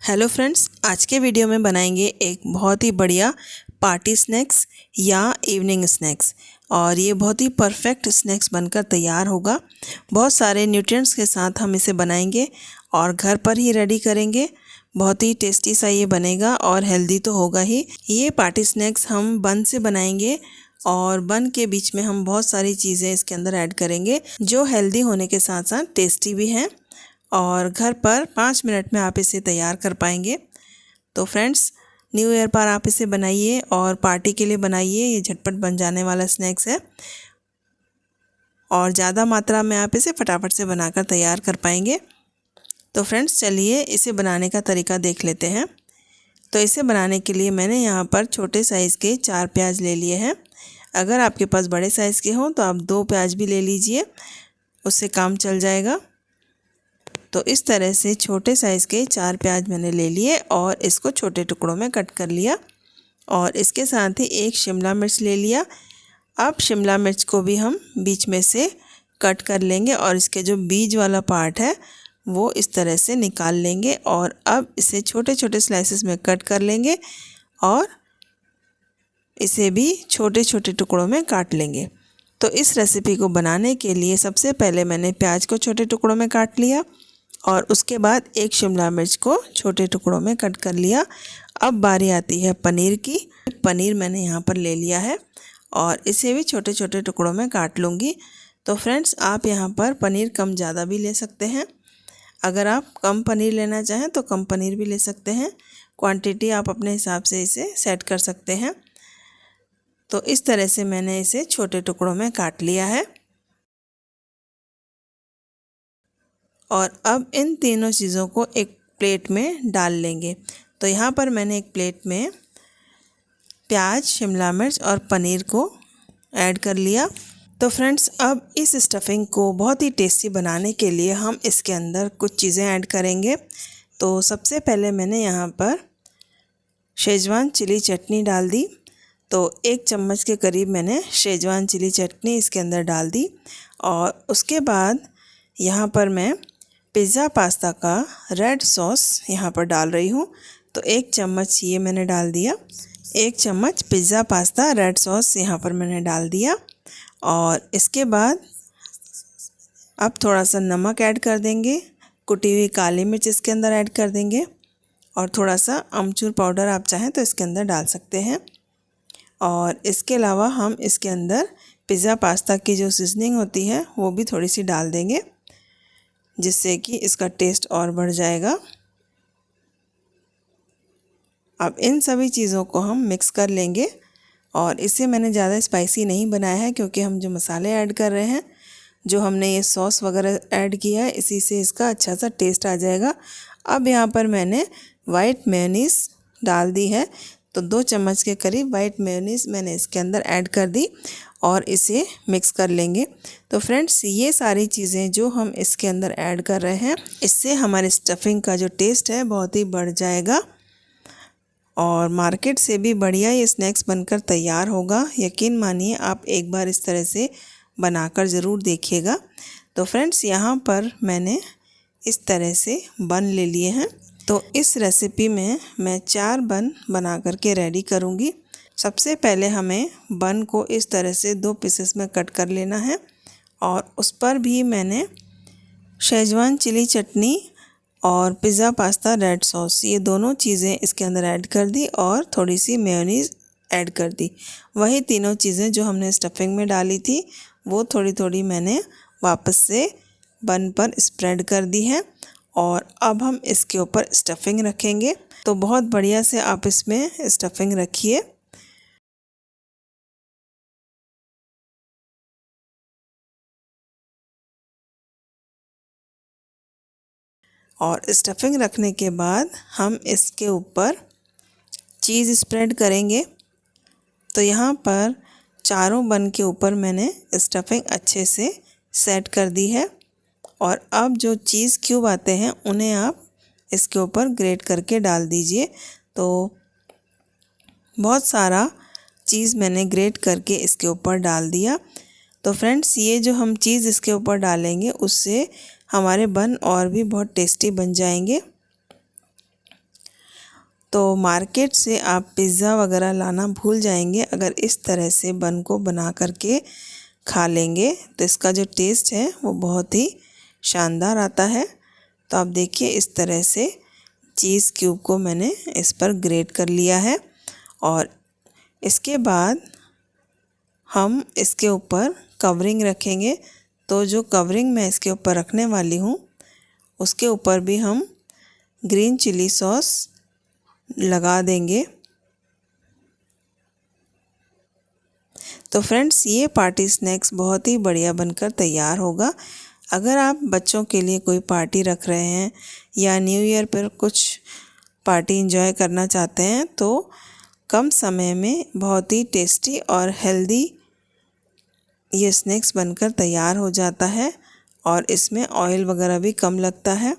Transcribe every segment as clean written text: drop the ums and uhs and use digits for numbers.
Hello friends, आज के video में बनाएंगे एक बहुत ही बढ़िया पार्टी स्नैक्स या इवनिंग स्नैक्स। और ये बहुत ही परफेक्ट स्नैक्स बनकर तैयार होगा। बहुत सारे न्यूट्रिएंट्स के साथ हम इसे बनाएंगे और घर पर ही रेडी करेंगे। बहुत ही टेस्टी सा ये बनेगा और हेल्दी तो होगा ही। ये पार्टी स्नैक्स हम बन से बनाएंगे और बन के बीच में हम बहुत सारी चीज़ें इसके अंदर ऐड करेंगे जो हेल्दी होने के साथ साथ टेस्टी भी हैं और घर पर 5 मिनट में आप इसे तैयार कर पाएंगे। तो फ्रेंड्स, न्यू ईयर पर आप इसे बनाइए और पार्टी के लिए बनाइए। ये झटपट बन जाने वाला स्नैक्स है और ज़्यादा मात्रा में आप इसे फटाफट से बनाकर तैयार कर पाएंगे। तो फ्रेंड्स, चलिए इसे बनाने का तरीका देख लेते हैं। तो इसे बनाने के लिए मैंने यहाँ पर छोटे साइज़ के 4 प्याज ले लिए हैं। अगर आपके पास बड़े साइज़ के हों तो आप 2 प्याज भी ले लीजिए, उससे काम चल जाएगा। तो इस तरह से छोटे साइज़ के 4 प्याज मैंने ले लिए और इसको छोटे टुकड़ों में कट कर लिया। और इसके साथ ही 1 शिमला मिर्च ले लिया। अब शिमला मिर्च को भी हम बीच में से कट कर लेंगे और इसके जो बीज वाला पार्ट है वो इस तरह से निकाल लेंगे और अब इसे छोटे छोटे स्लाइसेस में कट कर लेंगे और इसे भी छोटे छोटे टुकड़ों में काट लेंगे। तो इस रेसिपी को बनाने के लिए सबसे पहले मैंने प्याज को छोटे टुकड़ों में काट लिया और उसके बाद 1 शिमला मिर्च को छोटे टुकड़ों में कट कर लिया। अब बारी आती है पनीर की। पनीर मैंने यहाँ पर ले लिया है और इसे भी छोटे छोटे टुकड़ों में काट लूँगी। तो फ्रेंड्स, आप यहाँ पर पनीर कम ज़्यादा भी ले सकते हैं। अगर आप कम पनीर लेना चाहें तो कम पनीर भी ले सकते हैं। क्वांटिटी आप अपने हिसाब से इसे सेट कर सकते हैं। तो इस तरह से मैंने इसे छोटे टुकड़ों में काट लिया है। और अब इन तीनों चीज़ों को एक प्लेट में डाल लेंगे। तो यहाँ पर मैंने एक प्लेट में प्याज, शिमला मिर्च और पनीर को ऐड कर लिया। तो फ्रेंड्स, अब इस स्टफिंग को बहुत ही टेस्टी बनाने के लिए हम इसके अंदर कुछ चीज़ें ऐड करेंगे। तो सबसे पहले मैंने यहाँ पर शेजवान चिली चटनी डाल दी। तो 1 चम्मच के करीब मैंने शेजवान चिली चटनी इसके अंदर डाल दी। और उसके बाद यहाँ पर मैं पिज़्ज़ा पास्ता का रेड सॉस यहाँ पर डाल रही हूँ। तो 1 चम्मच ये मैंने डाल दिया। 1 चम्मच पिज़्ज़ा पास्ता रेड सॉस यहाँ पर मैंने डाल दिया। और इसके बाद अब थोड़ा सा नमक ऐड कर देंगे, कुटी हुई काली मिर्च इसके अंदर ऐड कर देंगे और थोड़ा सा अमचूर पाउडर आप चाहें तो इसके अंदर डाल सकते हैं। और इसके अलावा हम इसके अंदर पिज़्ज़ा पास्ता की जो सीजनिंग होती है वो भी थोड़ी सी डाल देंगे, जिससे कि इसका टेस्ट और बढ़ जाएगा। अब इन सभी चीज़ों को हम मिक्स कर लेंगे और इसे मैंने ज़्यादा स्पाइसी नहीं बनाया है क्योंकि हम जो मसाले ऐड कर रहे हैं, जो हमने ये सॉस वगैरह ऐड किया है, इसी से इसका अच्छा सा टेस्ट आ जाएगा। अब यहाँ पर मैंने वाइट मेयोनीज़ डाल दी है। तो 2 चम्मच के करीब वाइट मेयोनीज़ मैंने इसके अंदर ऐड कर दी और इसे मिक्स कर लेंगे। तो फ्रेंड्स, ये सारी चीज़ें जो हम इसके अंदर ऐड कर रहे हैं, इससे हमारे स्टफिंग का जो टेस्ट है बहुत ही बढ़ जाएगा और मार्केट से भी बढ़िया ये स्नैक्स बनकर तैयार होगा। यकीन मानिए, आप एक बार इस तरह से बनाकर ज़रूर देखिएगा। तो फ्रेंड्स, यहाँ पर मैंने इस तरह से बन ले लिए हैं। तो इस रेसिपी में मैं 4 बन बना करके रेडी करूँगी। सबसे पहले हमें बन को इस तरह से 2 पीसेस में कट कर लेना है और उस पर भी मैंने शेजवान चिली चटनी और पिज़्ज़ा पास्ता रेड सॉस, ये दोनों चीज़ें इसके अंदर ऐड कर दी और थोड़ी सी मेयोनीज़ ऐड कर दी। वही तीनों चीज़ें जो हमने स्टफिंग में डाली थी वो थोड़ी थोड़ी मैंने वापस से बन पर स्प्रेड कर दी है। और अब हम इसके ऊपर स्टफिंग रखेंगे। तो बहुत बढ़िया से आप इसमें स्टफिंग रखिए। और स्टफिंग रखने के बाद हम इसके ऊपर चीज़ स्प्रेड करेंगे। तो यहाँ पर चारों बन के ऊपर मैंने स्टफिंग अच्छे से सेट कर दी है। और अब जो चीज़ क्यूब आते हैं उन्हें आप इसके ऊपर ग्रेट करके डाल दीजिए। तो बहुत सारा चीज़ मैंने ग्रेट करके इसके ऊपर डाल दिया। तो फ्रेंड्स, ये जो हम चीज़ इसके ऊपर डालेंगे उससे हमारे बन और भी बहुत टेस्टी बन जाएंगे। तो मार्केट से आप पिज़्ज़ा वगैरह लाना भूल जाएंगे अगर इस तरह से बन को बना करके खा लेंगे, तो इसका जो टेस्ट है वो बहुत ही शानदार आता है। तो आप देखिए इस तरह से चीज़ क्यूब को मैंने इस पर ग्रेट कर लिया है और इसके बाद हम इसके ऊपर कवरिंग रखेंगे। तो जो कवरिंग मैं इसके ऊपर रखने वाली हूँ उसके ऊपर भी हम ग्रीन चिली सॉस लगा देंगे। तो फ्रेंड्स ये पार्टी स्नैक्स बहुत ही बढ़िया बनकर तैयार होगा। अगर आप बच्चों के लिए कोई पार्टी रख रहे हैं या न्यू ईयर पर कुछ पार्टी एंजॉय करना चाहते हैं तो कम समय में बहुत ही टेस्टी और हेल्दी ये स्नैक्स बनकर तैयार हो जाता है और इसमें ऑयल वगैरह भी कम लगता है।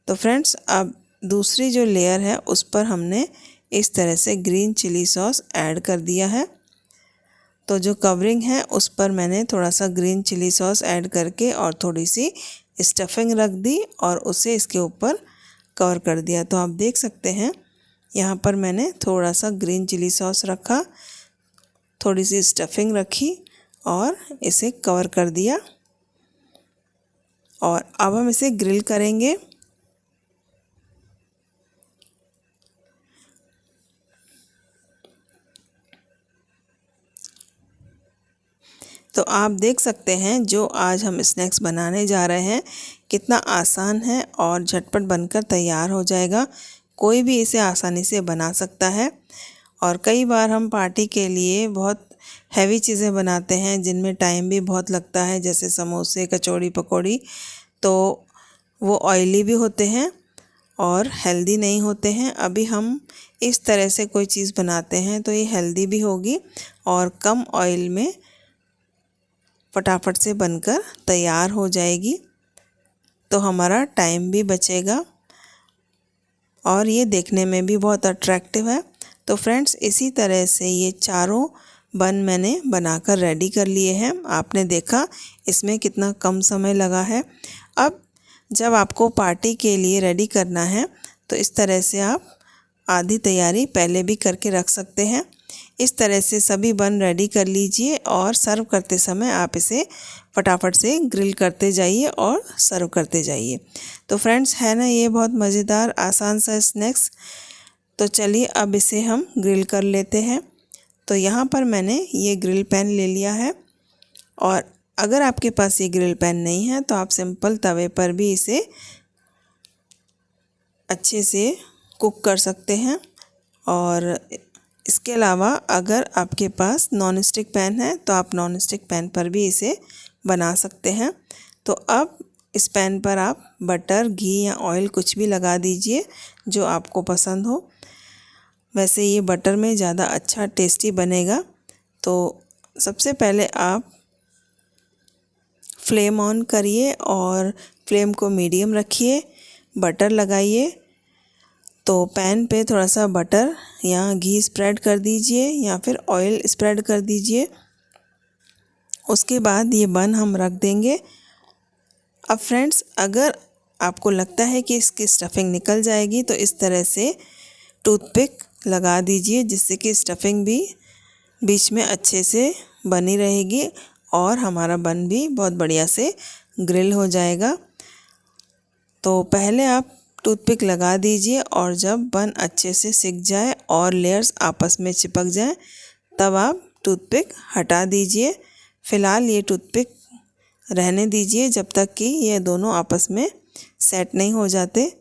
तो फ्रेंड्स अब दूसरी जो लेयर है उस पर हमने इस तरह से ग्रीन चिली सॉस ऐड कर दिया है। तो जो कवरिंग है उस पर मैंने थोड़ा सा ग्रीन चिली सॉस ऐड करके और थोड़ी सी स्टफिंग रख दी और उसे इसके ऊपर कवर कर दिया। तो आप देख सकते हैं यहाँ पर मैंने थोड़ा सा ग्रीन चिली सॉस रखा, थोड़ी सी स्टफिंग रखी और इसे कवर कर दिया और अब हम इसे ग्रिल करेंगे। तो आप देख सकते हैं जो आज हम स्नैक्स बनाने जा रहे हैं कितना आसान है और झटपट बनकर तैयार हो जाएगा। कोई भी इसे आसानी से बना सकता है। और कई बार हम पार्टी के लिए बहुत हैवी चीज़ें बनाते हैं जिनमें टाइम भी बहुत लगता है, जैसे समोसे, कचौड़ी, पकौड़ी। तो वो ऑयली भी होते हैं और हेल्दी नहीं होते हैं। अभी हम इस तरह से कोई चीज़ बनाते हैं तो ये हेल्दी भी होगी और कम ऑयल में फटाफट से बनकर तैयार हो जाएगी। तो हमारा टाइम भी बचेगा और ये देखने में भी बहुत अट्रैक्टिव है। तो फ्रेंड्स इसी तरह से ये चारों बन मैंने बनाकर रेडी कर लिए हैं। आपने देखा इसमें कितना कम समय लगा है। अब जब आपको पार्टी के लिए रेडी करना है तो इस तरह से आप आधी तैयारी पहले भी करके रख सकते हैं। इस तरह से सभी बन रेडी कर लीजिए और सर्व करते समय आप इसे फटाफट से ग्रिल करते जाइए और सर्व करते जाइए। तो फ्रेंड्स है ना ये बहुत मज़ेदार आसान सा स्नैक्स। तो चलिए अब इसे हम ग्रिल कर लेते हैं। तो यहाँ पर मैंने ये ग्रिल पैन ले लिया है और अगर आपके पास ये ग्रिल पैन नहीं है तो आप सिंपल तवे पर भी इसे अच्छे से कुक कर सकते हैं। और इसके अलावा अगर आपके पास नॉन स्टिक पैन है तो आप नॉन स्टिक पैन पर भी इसे बना सकते हैं। तो अब इस पैन पर आप बटर, घी या ऑयल कुछ भी लगा दीजिए जो आपको पसंद हो। वैसे ये बटर में ज़्यादा अच्छा टेस्टी बनेगा। तो सबसे पहले आप फ्लेम ऑन करिए और फ्लेम को मीडियम रखिए, बटर लगाइए। तो पैन पे थोड़ा सा बटर या घी स्प्रेड कर दीजिए या फिर ऑयल स्प्रेड कर दीजिए। उसके बाद ये बन हम रख देंगे। अब फ्रेंड्स अगर आपको लगता है कि इसकी स्टफिंग निकल जाएगी तो इस तरह से टूथपिक लगा दीजिए जिससे कि स्टफिंग भी बीच में अच्छे से बनी रहेगी और हमारा बन भी बहुत बढ़िया से ग्रिल हो जाएगा। तो पहले आप टूथपिक लगा दीजिए और जब बन अच्छे से सिक जाए और लेयर्स आपस में चिपक जाए तब आप टूथपिक हटा दीजिए। फ़िलहाल ये टूथपिक रहने दीजिए जब तक कि ये दोनों आपस में सेट नहीं हो जाते।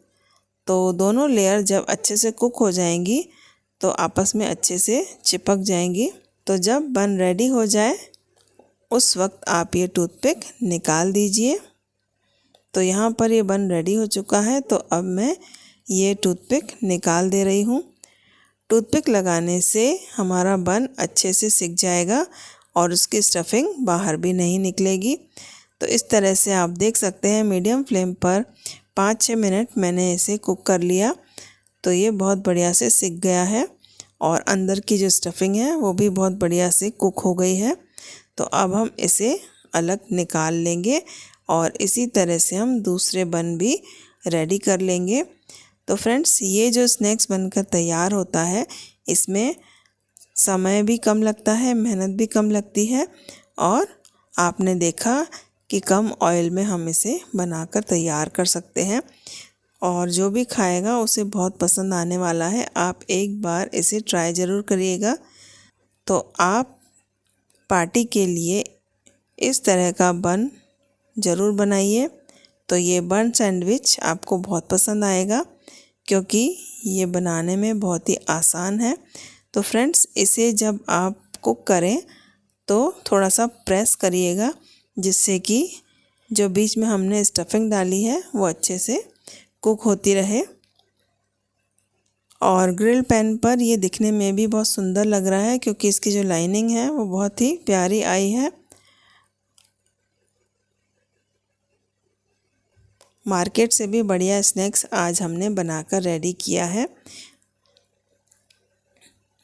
तो दोनों लेयर जब अच्छे से कुक हो जाएंगी तो आपस में अच्छे से चिपक जाएंगी। तो जब बन रेडी हो जाए उस वक्त आप ये टूथपिक निकाल दीजिए। तो यहाँ पर ये बन रेडी हो चुका है। तो अब मैं ये टूथपिक निकाल दे रही हूँ। टूथपिक लगाने से हमारा बन अच्छे से सिक जाएगा और उसकी स्टफिंग बाहर भी नहीं निकलेगी। तो इस तरह से आप देख सकते हैं मीडियम फ्लेम पर 5-6 मिनट मैंने इसे कुक कर लिया। तो ये बहुत बढ़िया से सिक गया है और अंदर की जो स्टफिंग है वो भी बहुत बढ़िया से कुक हो गई है। तो अब हम इसे अलग निकाल लेंगे और इसी तरह से हम दूसरे बन भी रेडी कर लेंगे। तो फ्रेंड्स ये जो स्नैक्स बनकर तैयार होता है इसमें समय भी कम लगता है, मेहनत भी कम लगती है और आपने देखा कि कम ऑयल में हम इसे बनाकर तैयार कर सकते हैं और जो भी खाएगा उसे बहुत पसंद आने वाला है। आप एक बार इसे ट्राई ज़रूर करिएगा। तो आप पार्टी के लिए इस तरह का बन ज़रूर बनाइए। तो ये बन सैंडविच आपको बहुत पसंद आएगा क्योंकि ये बनाने में बहुत ही आसान है। तो फ्रेंड्स इसे जब आप कुक करें तो थोड़ा सा प्रेस करिएगा जिससे कि जो बीच में हमने स्टफिंग डाली है वो अच्छे से कुक होती रहे। और ग्रिल पैन पर ये दिखने में भी बहुत सुंदर लग रहा है क्योंकि इसकी जो लाइनिंग है वो बहुत ही प्यारी आई है। मार्केट से भी बढ़िया स्नैक्स आज हमने बनाकर रेडी किया है।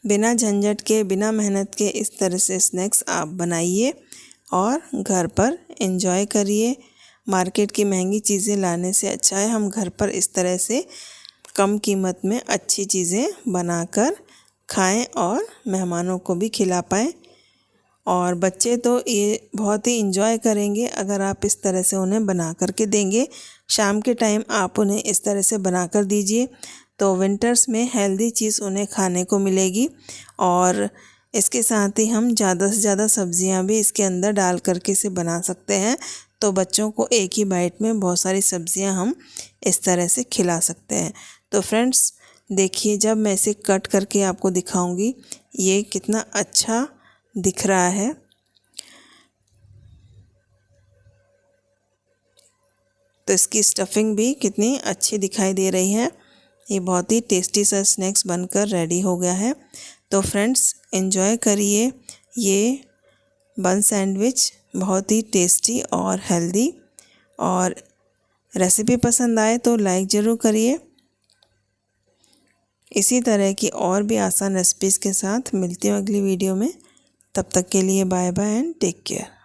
बिना झंझट के, बिना मेहनत के इस तरह से स्नैक्स आप बनाइए और घर पर एंजॉय करिए। मार्केट की महंगी चीज़ें लाने से अच्छा है हम घर पर इस तरह से कम कीमत में अच्छी चीज़ें बनाकर खाएं और मेहमानों को भी खिला पाएं। और बच्चे तो ये बहुत ही इंजॉय करेंगे अगर आप इस तरह से उन्हें बना कर के देंगे। शाम के टाइम आप उन्हें इस तरह से बना कर दीजिए तो विंटर्स में हेल्दी चीज़ उन्हें खाने को मिलेगी। और इसके साथ ही हम ज़्यादा से ज़्यादा सब्जियां भी इसके अंदर डाल करके इसे बना सकते हैं। तो बच्चों को एक ही बाइट में बहुत सारी सब्जियां हम इस तरह से खिला सकते हैं। तो फ्रेंड्स देखिए जब मैं इसे कट करके आपको दिखाऊंगी ये कितना अच्छा दिख रहा है। तो इसकी स्टफिंग भी कितनी अच्छी दिखाई दे रही है। ये बहुत ही टेस्टी सा स्नैक्स बनकर रेडी हो गया है। तो फ्रेंड्स एंजॉय करिए ये बन सैंडविच, बहुत ही टेस्टी और हेल्दी। और रेसिपी पसंद आए तो लाइक ज़रूर करिए। इसी तरह की और भी आसान रेसिपीज़ के साथ मिलती हूँ अगली वीडियो में। तब तक के लिए bye bye and take care.